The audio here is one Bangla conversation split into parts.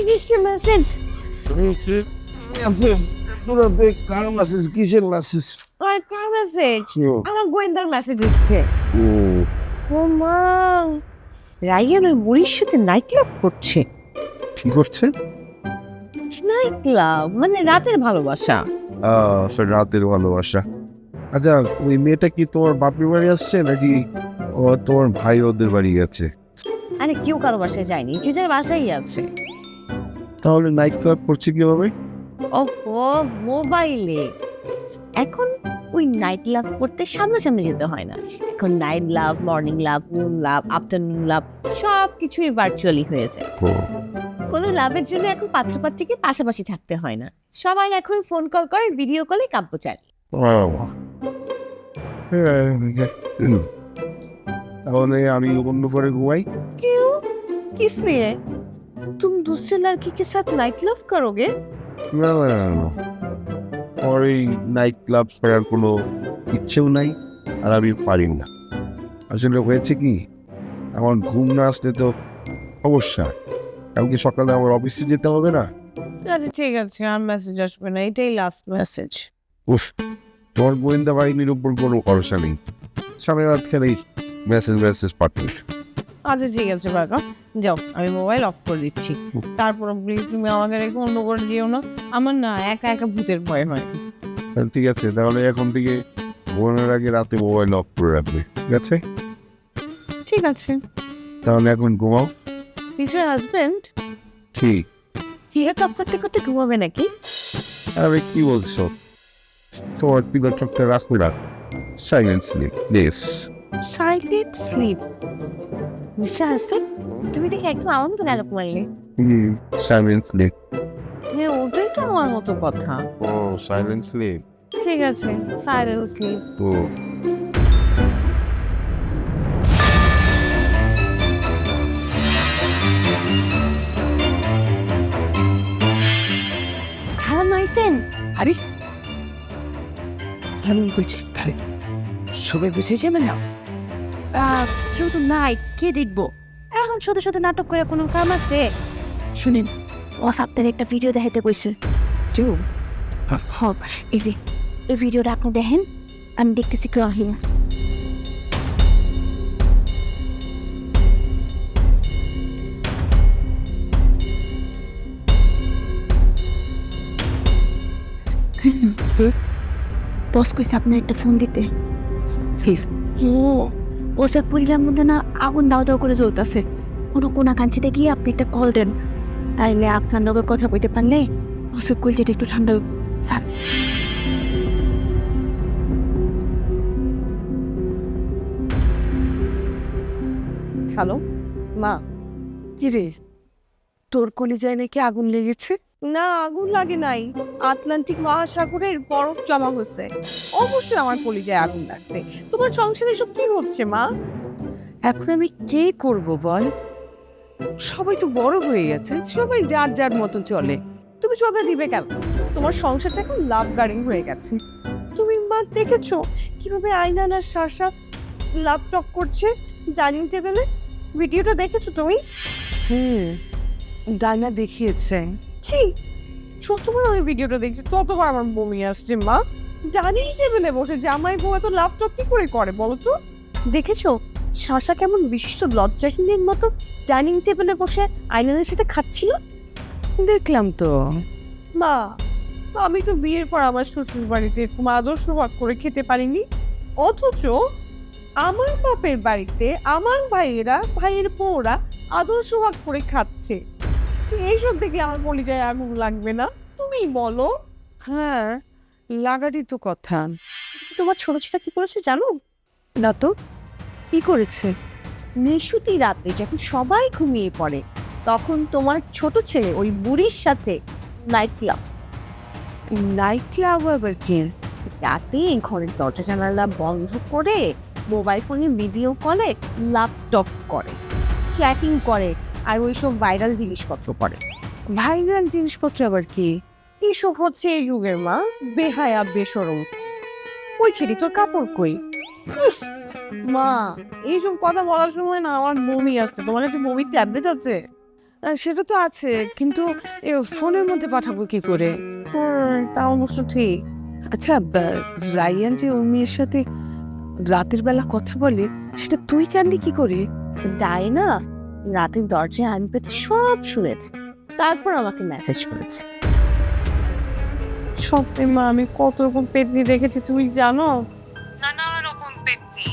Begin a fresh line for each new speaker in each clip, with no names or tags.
কিসের মেসেজ?
কার মেসেজ? কিসের মেসেজ?
আর কার মেসেজ? আমার গোয়েন্দার মেসেজ হচ্ছে। ও মা, রাইয়ান ওই বুড়ির সাথে নাইট ক্লাব করছে।
কি করছে?
নাইট ক্লাব মানে রাতের ভালোবাসা।
রাতের ভালোবাসা। আচ্ছা, ওই মেয়েটা কি তোমার বাপের বাড়ি আসছে নাকি ও তোমার ভাই ওদের বাড়ি গেছে?
আরে কেউ কারো বাসায় যায়নি, যে যার বাসায় আছে।
তাহলে নাইট ক্লাব করছে কিভাবে?
ও মোবাইলে। এখন ওই নাইট লাভ করতে সামনাসামনি যেতে হয় না, এখন নাইট লাভ, মর্নিং লাভ, নুন লাভ, আফটারনুন লাভ সব কিছুই ভার্চুয়ালি হয়েছে। কোনো লাভের জন্য এখন পাত্রপাত্রীকে পাশাপাশি থাকতে হয় না, সবাই এখন ফোন কল করে, ভিডিও কলে কাব্য চায়।
তাহলে আমি অন্য করে ঘুমাই।
क्यों? किस लिए? तुम दूसरे लड़की के साथ नाइट लव करोगे?
না না না না, আমার এই নাইট ক্লাব করার কোনো ইচ্ছেও নাই, আর আমি পারি না। আসলে হয়েছে কি, আমার ঘুম না আসলে তো সমস্যা। কালকে সকালে আমার অফিসে যেতে হবে না।
আচ্ছা ঠিক আছে, আর মেসেজ আসবে না, এটাই লাস্ট মেসেজ।
উফ, তোমার গোয়েন্দা বাহিনীর উপর কোনো ভরসা নেই, সামনে রাত খেলেই মেসেজ পাঠাবে।
আচ্ছা ঠিক আছে বাবা, যাও, আমি মোবাইল অফ করে দিচ্ছি। তারপর প্লিজ তুমি আমাকে রেখে অন্য করে যেও না, আমার না একা একা ভূতের ভয় হয়।
ঠিক আছে, তাহলে এখন থেকে ঘুমানোর আগে রাতে মোবাইল অফ করে রাখবে, ঠিক আছে?
ঠিক আছে।
তাহলে এখন ঘুমাও।
মিস্টার হাজবেন্ড,
ঠিক?
ফিরে কাপ করতে করতে ঘুমাবে নাকি?
আরে কি বলছো? তোমার পিলো ঠকটা রাখবে না, silently please.
Silent sleep? Mister husband, তুমি দেখি একদম আমার মতো ডায়লগ মারলে।
সাইলেন্সলি।
হ্যাঁ, ওটাই তো আমার মতো কথা।
ও সাইলেন্সলি।
ঠিক আছে, সাইলেন্ট স্লিপ।
ও
হ্যালো নাইটেন।
আরে আমি বলছি, আরে সবাই বুঝে যাবে না?
কেউ তো নাই, কে দেখবো? এখন শুধু শুধু নাটক করে কোনো কাম আছে?
শুনেন, ও সপ্তাহে একটা ভিডিও দেখাইতে কইছে।
কেউ?
হক, এই যে এই ভিডিওটা আপনি দেখেন, আমি দেখতেছি কেউ আহিনা। বস কইছে আপনার একটা ফোন দিতে। ও সব পুলিশের মধ্যে না আগুন দাও দাও করে জ্বলতেছে, কোনো কোনা কাঞ্চিতে গিয়ে আপনি একটা কল দেন, তাইলে আপনার লোকের কথা বলতে পারলে ও সব কুলচিটা একটু ঠান্ডা স্যার।
হ্যালো মা।
কি রে, তোর কলিজায় নাকি আগুন লেগেছে?
না, আগুন লাগে নাই, আটলান্টিক মহাসাগরের বরফ জমা হচ্ছে, অবশ্যই আমার কলিজায় আগুন লাগছে। তোমার সংসারে সব কি হচ্ছে মা?
এখন আমি কে করব বল? সবাই তো বড় হয়ে গেছে,
সবাই যার যার মতো চলে, তুমি চোদা দিবে কেন? তোমার সংসারটা এখন লাভ গার্ডিং হয়ে গেছে। তুমি মা দেখেছো কিভাবে আইনান আর শাসা লাভ টক করছে ডাইনিং টেবিলে? ভিডিওটা দেখেছো তুমি?
ডাইনা দেখিয়েছে।
ছি, যতবার আমি ভিডিওটা দেখছি ততবার আমার বমি আসছে মা। ডাইনিং টেবিলে বসে জামাই বউ এত লাভ টক কি করে করে বলো তো? দেখেছো শাসা কেমন বিশিষ্ট লজ্জাহীনের মতো ডাইনিং টেবিলে বসে আইনানের সাথে খাচ্ছিল?
দেখলাম তো।
মা, আমি তো বিয়ের পর আমার শ্বশুর বাড়িতে এরকম আদর্শ ভাগ করে খেতে পারিনি, অথচ আমার বাপের বাড়িতে আমার ভাইয়ের বউরা আদর্শ ভাগ করে খাচ্ছে। এইসব দেখে আমার কলিজায় আগুন লাগবে না? তুমি বলো।
হ্যাঁ, লাগারই তো কথা।
তোমার ছোট ছেলে কি করেছে জানো?
না তো, কি করেছে?
নিশুতি রাতে যখন সবাই ঘুমিয়ে পড়ে তখন তোমার ছোট ছেলে ওই বুড়ির সাথে নাইট ক্লাব।
নাইট ক্লাব আবার কি?
রাতে ঘরের দরজা জানালা বন্ধ করে মোবাইল ফোনে ভিডিও কলে ল্যাপটপ করে, চ্যাটিং করে, আর ওইসব ভাইরাল জিনিসপত্র করে।
ভাইরাল জিনিসপত্র আবার কি?
এইসব হচ্ছে এই যুগের মা বেহায়া বেসরম। ওই ছেড়ি তোর কাপড় কই? ইস, মা এইসব কথা বলার সময় না আমার বমি আসছে। তোমার কাছে বমির ট্যাবলেট আছে? সেটা তো আছে, কিন্তু ফোনের মধ্যে পাঠাবো কি করে? তা অবশ্য ঠিক। আচ্ছা, রায়ান যে ওর মেয়ের সাথে রাতের বেলা কথা বলে, সেটা তুই জানলি কি করে? ডায়না রাতের দরজায় আন পেতে সব শুনেছে, তারপর আমাকে মেসেজ করেছে। সত্যি মা, আমি কত রকম পেতনি দেখেছি তুমি জানো? নানা রকম পেতনি।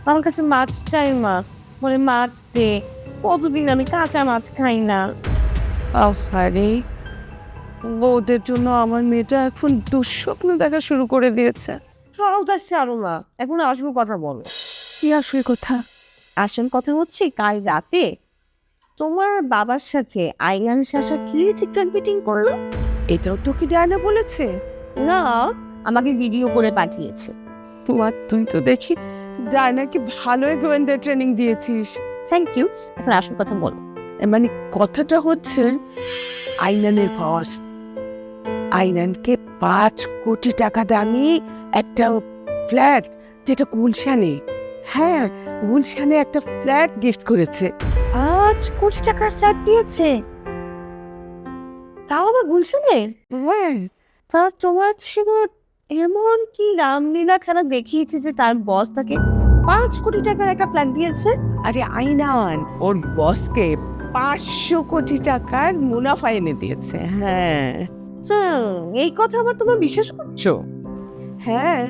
আমার কাছে মাছ চাই মা, বলে মাছ দে। কতদিন আমি কাঁচা মাছ খাই না। আরে বউদের জন্য আমার মেয়েটা এখন দুঃস্বপ্ন দেখা শুরু করে দিয়েছে। উদাস ছাড়ো মা, এখন আসল কথা বলো। কি আসল কথা? আসল কথা হচ্ছে কাল রাতে তোমার বাবার সাথে আইয়ান শাসা কি সিক্রেট মিটিং করলো? এটাও তো কি ডায়না বলেছে? না, আমাকে ভিডিও করে পাঠিয়েছে। তুই তো দেখি ডায়নাকে ভালোই গোয়েন্দা ট্রেনিং দিয়েছিস। Thank you. এখন আসল কথা বলো। মানে কথাটা হচ্ছে, আইনানের বস আইনানকে 5 কোটি টাকা দামি একটা ফ্ল্যাট, যেটা গুলশানে, হ্যাঁ গুলশানে একটা ফ্ল্যাট গিফট করেছে। 5 কোটি টাকার ফ্ল্যাট দিয়েছে, তাও আবার গুলশানে? হ্যাঁ। তা তোমার ছেলে এমন কি রামলীলা খেলা দেখিয়েছে যে তার বস তাকে 5 কোটি টাকার একটা ফ্ল্যাট দিয়েছে? আরে আইনান ওর বসকে 500 কোটি টাকার মুনাফা এনে দিয়েছে। হ্যাঁ, এই কথা আবার তোমার বিশ্বাস করছো? হ্যাঁ।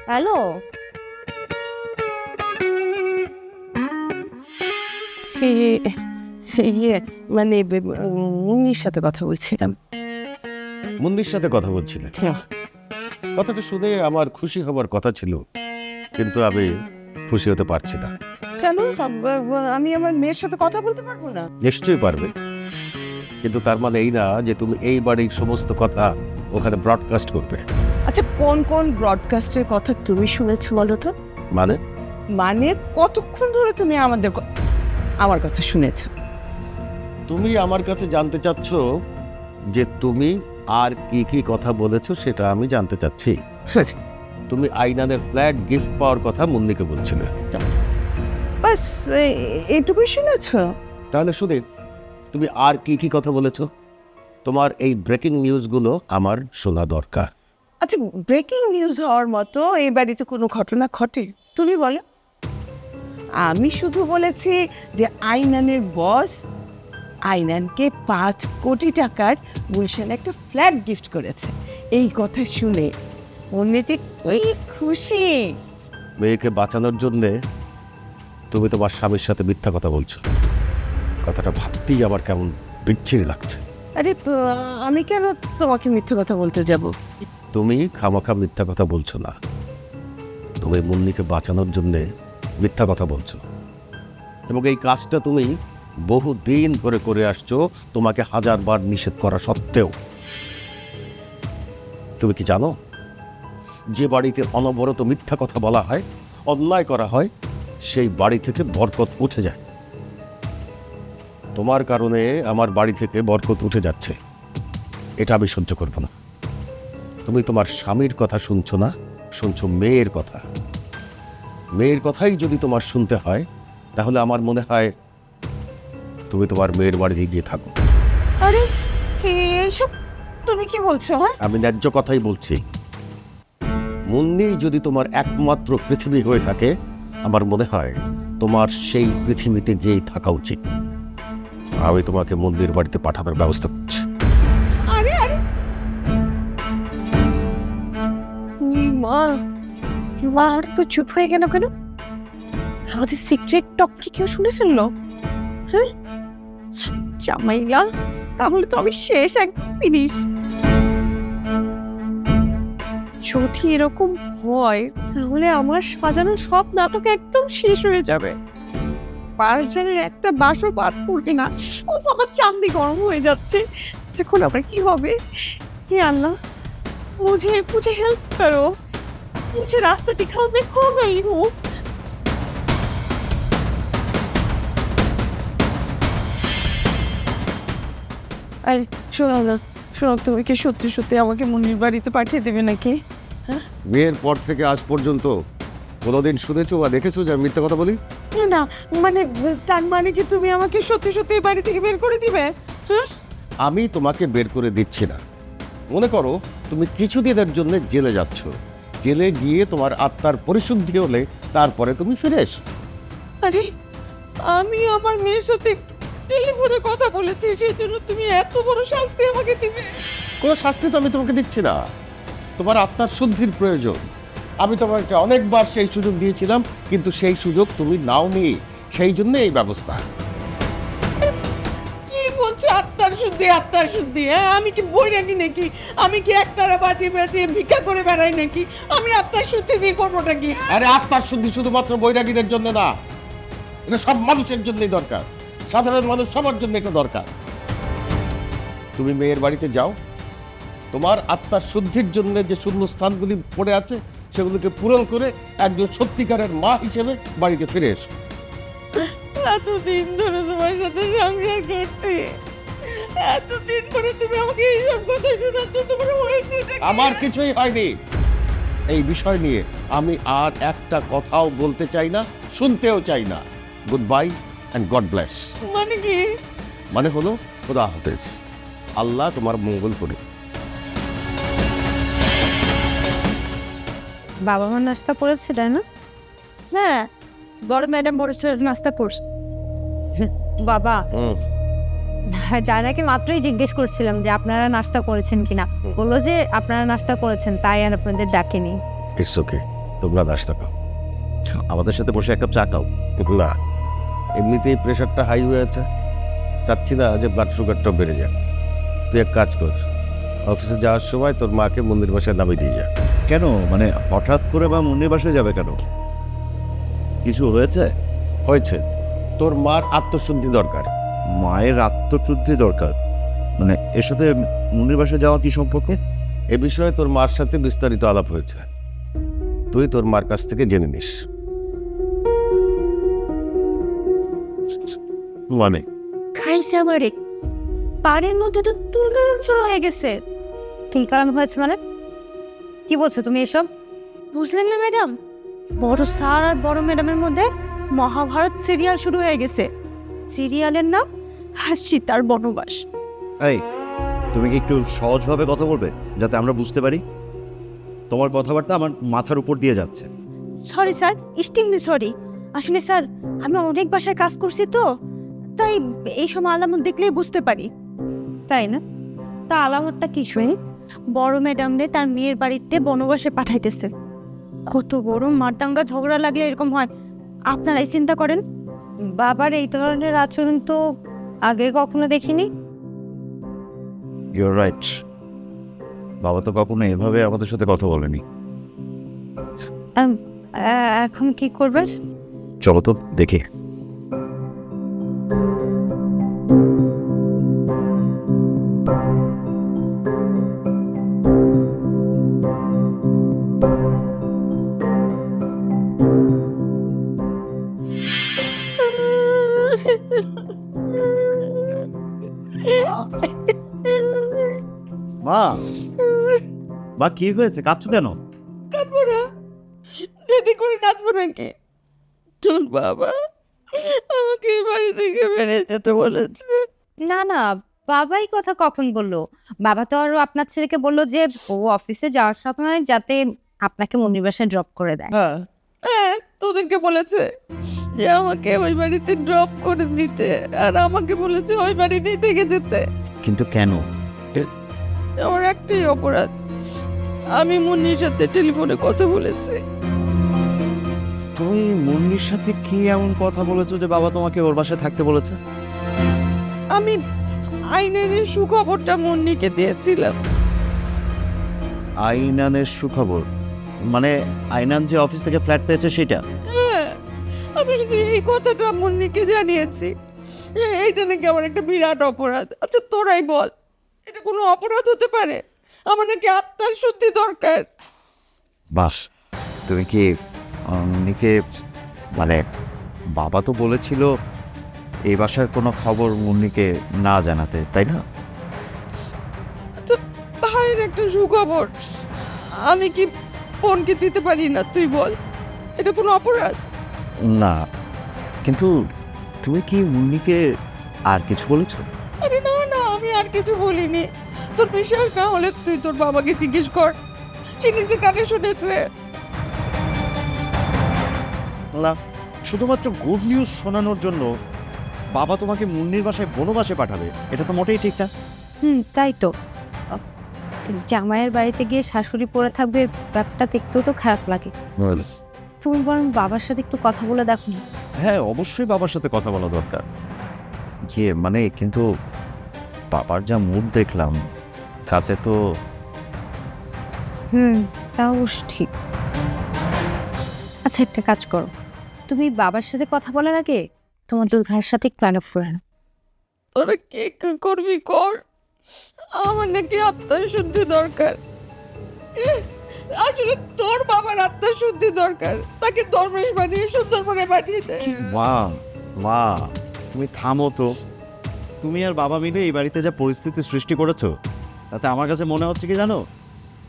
হ্যালো, মানে মুন্নির সাথে কথা বলছিলাম।
মুন্নির সাথে কথা বলছিলেন? কথাটা শুনে আমার খুশি হবার কথা ছিল, কিন্তু আমি খুশি হতে পারছি না।
কেন? আমি আমার মেয়ের সাথে কথা বলতে পারবো না?
নিশ্চয়ই পারবে, কিন্তু তার মানে এই না যে তুমি এই বাড়ির সমস্ত কথা ওখানে ব্রডকাস্ট করবে।
আচ্ছা, কোন কোন ব্রডকাস্টের কথা তুমি শুনেছো বলো তো?
মানে
মানে কতক্ষণ ধরে তুমি আমার কথা শুনেছো?
তুমি আমার কাছে জানতে চাচ্ছ যে তুমি আর কি কি কথা বলেছো, সেটা আমি জানতে চাচ্ছি। তুমি আইনানের ফ্ল্যাট গিফট পাওয়ার কথা মুন্নিকে বলছিলে,
বাস এটুকুই শুনেছো?
তাহলে শুনে তুমি আর কি কি কথা বলেছো? তোমার এই ব্রেকিং নিউজগুলো আমার শোনা দরকার।
আচ্ছা, ব্রেকিং নিউজ হওয়ার মতো এই বাড়িতে কোনো ঘটনা ঘটে? তুমি বলো। আমি শুধু বলেছি যে আইনানের বস আইনানকে 5 কোটি টাকার গুলশানে একটা ফ্ল্যাট গিফট করেছে। এই কথা শুনে মনে যে ওই খুশি।
মেয়েকে বাঁচানোর জন্যে তুমি তোমার স্বামীর সাথে মিথ্যা কথা বলছো। কথাটা ভাবতেই আমার কেমন বিচ্ছিরি লাগছে।
আরে আমি কেন তোমাকে মিথ্যে কথা বলতে যাব?
তুমি খামাখা মিথ্যা কথা বলছো না, তুমি মুন্নিকে বাঁচানোর জন্যে মিথ্যা কথা বলছো, এবং এই কাজটা তুমি বহুদিন ধরে করে আসছো, তোমাকে 1000 বার নিষেধ করা সত্ত্বেও। তুমি কি জানো, যে বাড়িতে অনবরত মিথ্যা কথা বলা হয়, অন্যায় করা হয়, সেই বাড়ি থেকে বরকত উঠে যায়। তোমার কারণে আমার বাড়ি থেকে বরকত উঠে যাচ্ছে, এটা আমি সহ্য করব না। তুমি তোমার স্বামীর কথা শুনছো না, শুনছো মেয়ের কথা। মেয়ের কথাই যদি তোমার শুনতে হয়, তাহলে আমার মনে হয় তুমি তোমার মেয়ের বাড়িতে গিয়ে থাকো।
আরে এসব তুমি কি বলছো?
আমি ন্যায্য কথাই বলছি। মুন্নি যদি তোমার একমাত্র পৃথিবী হয়ে থাকে, আমার মনে হয় তোমার সেই পৃথিবীতে গিয়েই থাকা উচিত। আমি তোমাকে মুন্নির বাড়িতে পাঠানোর ব্যবস্থা করছি।
আরে আরে মা, আর তো চুপ হয়ে গেল কেন? আমাদের সিক্রেট টক কি কেউ শুনে ফেললো? হ্যাঁ জামাইলা, তাহলে তো আমি শেষ, একদম ফিনিশ। যদি এরকম হয় তাহলে আমার সাজানো সব নাটক একদম শেষ হয়ে যাবে। পারজানের একটা বাসও বাদ পড়বে না। আমার চান্দি গরম হয়ে যাচ্ছে। এখন আবার কি হবে? হে আল্লাহ, मुझे हेल्प करो, मुझे रास्ता दिखाओ, मैं खो गई हूँ। আরে শোনো না, শোনো, তুমি কি সত্যি সত্যি আমাকে মুন্নির বাড়িতে পাঠিয়ে দেবে নাকি?
বিয়ের পর থেকে আজ পর্যন্ত কোনোদিন শুনেছো বা দেখেছো যে আমি মিথ্যে কথা বলি?
না মানে তার মানে কি তুমি আমাকে সত্যি সত্যি এই বাড়ি থেকে বের করে দিবে? হ্যাঁ
আমি তোমাকে বের করে দিচ্ছি না। মনে করো তুমি কিছুদিনের জন্য জেলে যাচ্ছ, জেলে গিয়ে তোমার আত্মার পরিশুদ্ধি হলে তারপরে তুমি ফিরে এসো।
আরে আমি আমার মেয়ের সাথে টেলিফোনে কথা বলেছি, সেই জন্য তুমি এত বড় শাস্তি আমাকে দিবে?
কোনো শাস্তি তো আমি তোমাকে দিচ্ছি না, তোমার আত্মার শুদ্ধির প্রয়োজন। আমি তোমাকে অনেকবার সেই সুযোগ দিয়েছিলাম, কিন্তু সেই সুযোগ তুমি নাওনি, সেই জন্য এই ব্যবস্থা।
কি বলছো আত্মার শুদ্ধি? আত্মার শুদ্ধি? হ্যাঁ আমি কি বই রাখি নাকি? আমি কি একতারা বাজিয়ে বাজিয়ে ভিক্ষা করে বেড়াই নাকি? আমি আত্মার শুদ্ধি দিয়ে করবোটা কি?
আরে আত্মার শুদ্ধি শুধুমাত্র বৈরাগীদের জন্য না, এটা সব মানুষের জন্যই দরকার, সাধারণ মানুষ সবার জন্য এটা দরকার। তুমি মেয়ের বাড়িতে যাও, তোমার আত্মার শুদ্ধির জন্য যে শূন্য স্থানগুলি পড়ে আছে সেগুলোকে পূরণ করে একজন সত্যিকারের মা হিসেবে বাড়িতে ফিরে এসো।
এতদিন ধরে তোমার সাথে সংসার করছি, এতদিন পরে তুমি আমাকে এইসব কথা শোনাচ্ছ, তোমার হয়েছে?
আমার কিছুই হয়নি। এই বিষয় নিয়ে আমি আর একটা কথাও বলতে চাই না, শুনতেও চাই না। Good bye and god bless.
মানে কি?
মানে হলো খোদা হাফেজ, আল্লাহ তোমার মঙ্গল করে।
বাবা মা নাস্তা করেছে তাই না?
হ্যাঁ বড় ম্যাডাম বড় স্যার নাস্তা করছে।
বাবা জানাকে মাত্রই জিজ্ঞেস করছিলাম যে আপনারা নাস্তা করেছেন কিনা, বললো যে আপনারা নাস্তা করেছেন, তাই আর আপনাদের ডাকেনি।
ইটস ওকে, তোমরা নাস্তা খাও,
আমাদের সাথে বসে এক কাপ চা খাও।
না এমনিতেই প্রেশারটা হাই হয়ে আছে, চাচ্ছি না যে ব্লাড সুগারটাও বেড়ে যায়। তুই এক কাজ কর, অফিসে যাওয়ার সময় তোর মাকে মন্দির বাসায় নামিয়ে দিয়ে যা।
কেন মানে হঠাৎ করে বা মন্দির বাসায় যাবে কেন? কিছু হয়েছে?
হয়েছে, তোর মার আত্মশুদ্ধি দরকার।
মায়ের আত্মশুদ্ধি দরকার? মানে এর সাথে মন্দির বাসায় যাওয়া কি সম্পর্ক?
এ বিষয়ে তোর মার সাথে বিস্তারিত আলাপ হয়েছে, তুই তোর মার কাছ থেকে জেনে নিস।
মানে
খাইছে আমারে, পাড়ের মধ্যে তো তুলকালাম শুরু হয়ে গেছে।
তুলকালাম হয়েছে মানে? কি বলছো তুমি এসব?
বুঝলেন না ম্যাডাম, বড় স্যার আর বড় ম্যাডামের মধ্যে মহাভারত সিরিয়াল শুরু হয়ে গেছে। সিরিয়ালের নাম সীতার বনবাস।
এই তুমি কি একটু সহজভাবে কথা বলবে যাতে আমরা বুঝতে পারি? তোমার কথাবার্তা আমার মাথার উপর দিয়ে যাচ্ছে।
Sorry sir, extremely sorry. আসলে স্যার আমি অনেক বাসায় কাজ করছি তো, তাই এই সময় আলামত দেখলেই বুঝতে পারি।
তাই না? তা আলামতটা কি শুনি?
বড় ম্যাডামরে তার মেয়ের বাড়িতে বনবাসে পাঠাইতেছে। কত বড় মারদাঙ্গা ঝগড়া লাগলে এরকম হয়, আপনারাই চিন্তা করেন।
বাবার এই ধরনের আচরণ তো আগে কখনো দেখিনি।
ইউর রাইট, বাবা তো কখনো এভাবে আমাদের সাথে কথা বলেনি।
এখন কি করবে?
চলো তো দেখি। মা, মা কি হয়েছে? কাঁদছো কেন?
কাঁদবো না, দিদি করে নাচবো নাকি? তোর বাবা আমাকে এই বাড়ি থেকে বেড়ে যেতে বলেছে।
না না, বাবাই কথা কখন বললো? বাবা তো আরো আপনার ছেলেকে বললো যে ও অফিসে যাওয়ার সময় যাতে আপনাকে মন্দির বাসায় ড্রপ করে দেয়।
হ্যাঁ তোদেরকে বলেছে যে আমাকে ওই বাড়িতে ড্রপ করে দিতে, আর আমাকে বলেছে ওই বাড়িতেই থেকে যেতে।
কিন্তু কেন?
আমার একটাই অপরাধ, আমি মুন্নির সাথে টেলিফোনে কথা বলেছি।
তুমি মুন্নির সাথে কি এমন কথা বলেছো যে বাবা তোমাকে ওর বাসায় থাকতে বলেছে?
আমি আইনের সুখবরটা মুন্নিকে দিয়েছিলাম।
আইনানের সুখবর? মানে আইনান যে অফিস থেকে ফ্ল্যাট পেয়েছে সেটা?
হ্যাঁ আমি শুধু এই কথাটা মুন্নিকে জানিয়েছি। এইটা নাকি আমার একটা বিরাট অপরাধ। আচ্ছা তোরাই বল, এটা কোনো অপরাধ হতে পারে? আমার নাকি আত্মার শুদ্ধি দরকার।
বাস, তুমি কি মুন্নিকে মানে বাবা তো বলেছিল এই বাসার কোনো খবর মুন্নিকে না জানাতে, তাই না?
আচ্ছা ভাইয়ের একটা সুখবর আমি কি বোনকে দিতে পারি না? তুই বল। এটা কোনো অপরাধ?
না, কিন্তু তুমি কি মুন্নিকে আর কিছু বলেছো?
আরে না না, আমি আর কিছু বলিনি। তোর বিশ্বাস না হলে তুই তোর বাবাকে জিজ্ঞেস কর, সে নিজে কানে শুনেছে।
না, শুধুমাত্র গুড নিউজ শোনানোর জন্য বাবা তোমাকে মুন্নির বাসায় বনবাসে পাঠাবে, এটা তো মোটেই ঠিক না।
তাই তো। আহ, জামাইয়ের বাড়িতে গিয়ে শাশুড়ি পড়ে থাকবে, ব্যাপারটা দেখতেও তো খারাপ লাগে। তুমি বরং বাবার সাথে একটু কথা বলে দেখো না।
হ্যাঁ, অবশ্যই বাবার সাথে কথা বলা দরকার। মানে কিন্তু বাবার যা মুড দেখলাম, কাছে তো
তা অবশ্য ঠিক। আচ্ছা, একটা কাজ করো, তুমি বাবার সাথে কথা বলার আগে তোমার দুই ভাইয়ের সাথে একটু আলাপ করে নাও।
তোরা কে কি করবি কর, আমার নাকি আত্মার শুদ্ধি দরকার। আসলে তোর বাবার আত্মার শুদ্ধি দরকার, তাকে দরবেশ বানিয়ে সুন্দরবনে পাঠিয়ে দেয়।
মা তুমি থামো তো। তুমি আর বাবা মিলে এই বাড়িতে যা পরিস্থিতি সৃষ্টি করেছো, তাতে আমার কাছে মনে হচ্ছে কি জানো,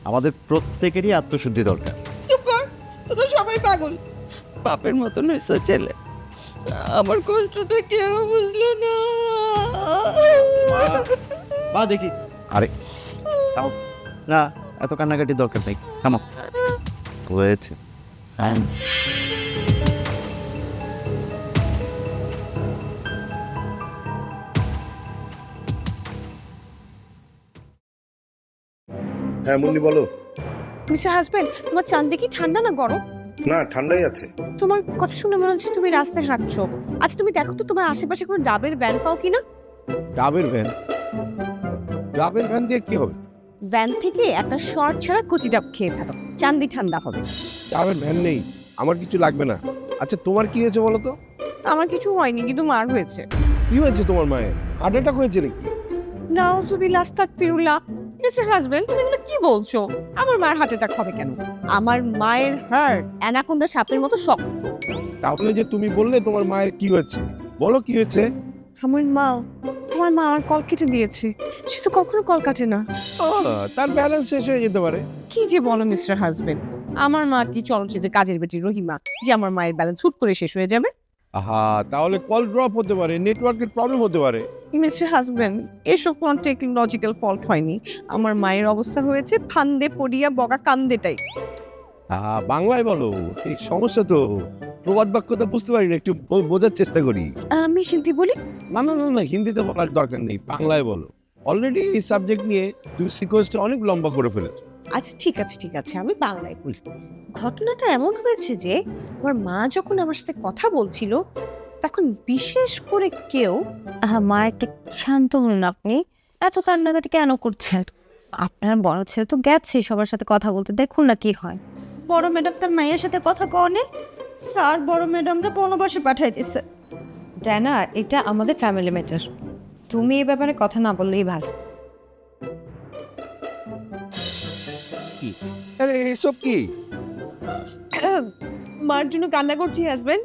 আমাদের প্রত্যেকেরই আত্মশুদ্ধি দরকার।
চুপ কর, তোরা সবাই পাগল। বাপের মতন হয়েছে ছেলে, আমার কষ্টটা কেউ বুঝলো না।
বা দেখি, আরে থামো। না, এত কান্নাকাটির দরকার নেই, থামো। হয়েছে।
হ্যাঁ মুন্নি বলো।
মিস্টার হাজবেন্ড, তোমার চাঁদে কি ঠান্ডা না গরম?
না, ঠান্ডাই আছে।
তোমার কথা শুনে মনে হচ্ছে তুমি রাস্তায় হাঁটছো। আচ্ছা তুমি দেখো তো তোমার আশেপাশে কোনো ডাবের ভ্যান পাও কিনা।
ডাবের ভ্যান? ডাবের ভ্যান দিয়ে কি হবে?
ভ্যান থেকে একটা শর্ট ছাড়া কচি ডাব খেয়ে ফেলো, চান্দি ঠান্ডা হবে।
ডাবের ভ্যান নেই, আমার কিছু লাগবে না। আচ্ছা তোমার কি হয়েছে বলো তো?
আমার কিছু হয়নি, কিন্তু মার হয়েছে।
কি হয়েছে তোমার মায়ের? হার্ট অ্যাটাক হয়েছে নাকি?
নাউজুবিল্লাহ আস্তাগফিরুল্লাহ। মিস্টার হাজবেন্ড, তুমি এগুলো কি বলছো? আমার মায়ের হার্ট অ্যাটাক হবে কেন? আমার মায়ের হার্ট অ্যানাকোন্ডা সাপের মতো শক্ত।
তাহলে যে তুমি বললে তোমার মায়ের কি হয়েছে, বলো কি হয়েছে?
আমার মা আমার কল কেটে দিয়েছে। সে তো কখনো কল কাটে না।
তার ব্যালেন্স শেষ হয়ে যেতে পারে।
কি যে বলো মিস্টার হাজবেন্ড, আমার মা কি চলচ্চিত্রের কাজের বেটি রহিমা যে আমার মায়ের ব্যালেন্স হুট করে শেষ হয়ে যাবে?
আহা, তাহলে কল ড্রপ হতে পারে, নেটওয়ার্কের প্রবলেম হতে পারে।
মিস্টার হাজবেন্ড, এসব কোনো টেকনোলজিক্যাল ফল্ট হয়নি। আমার মায়ের অবস্থা হয়েছে ফান্দে পড়িয়া বগা কান্দেটাই।
বাংলায় বলো, এই সমস্যা তো। প্রবাদ বাক্য তো বুঝতে পারি না, একটু বোঝার চেষ্টা করি।
আমি হিন্দি বলি।
না, হিন্দিতে বলার দরকার নেই, বাংলায় বলো। অলরেডি এই সাবজেক্ট নিয়ে তুমি সিকোয়েন্সটা অনেক লম্বা করে ফেলেছো।
আচ্ছা ঠিক আছে, আমি বাংলায় বলি। ঘটনাটা এমন হয়েছে যে আমার মা যখন আমার সাথে কথা বলছিল, তখন বিশেষ করে কেউ
মা, একটু শান্ত হন আপনি। এত কান্নাকাটি কেন করছেন? আপনার বড় ছেলে তো গেছে সবার সাথে কথা বলতে, দেখুন না কি হয়।
বড় ম্যাডাম তার মায়ের সাথে কথা কনে, স্যার বড় ম্যাডামরা বনবাসে পাঠাই দিচ্ছে।
ডানা, এটা আমাদের ফ্যামিলি ম্যাটার, তুমি এই ব্যাপারে কথা না বললেই ভালো।
আরে এসব কি?
মার জন্য কান্না করছি হাজবেন্ড।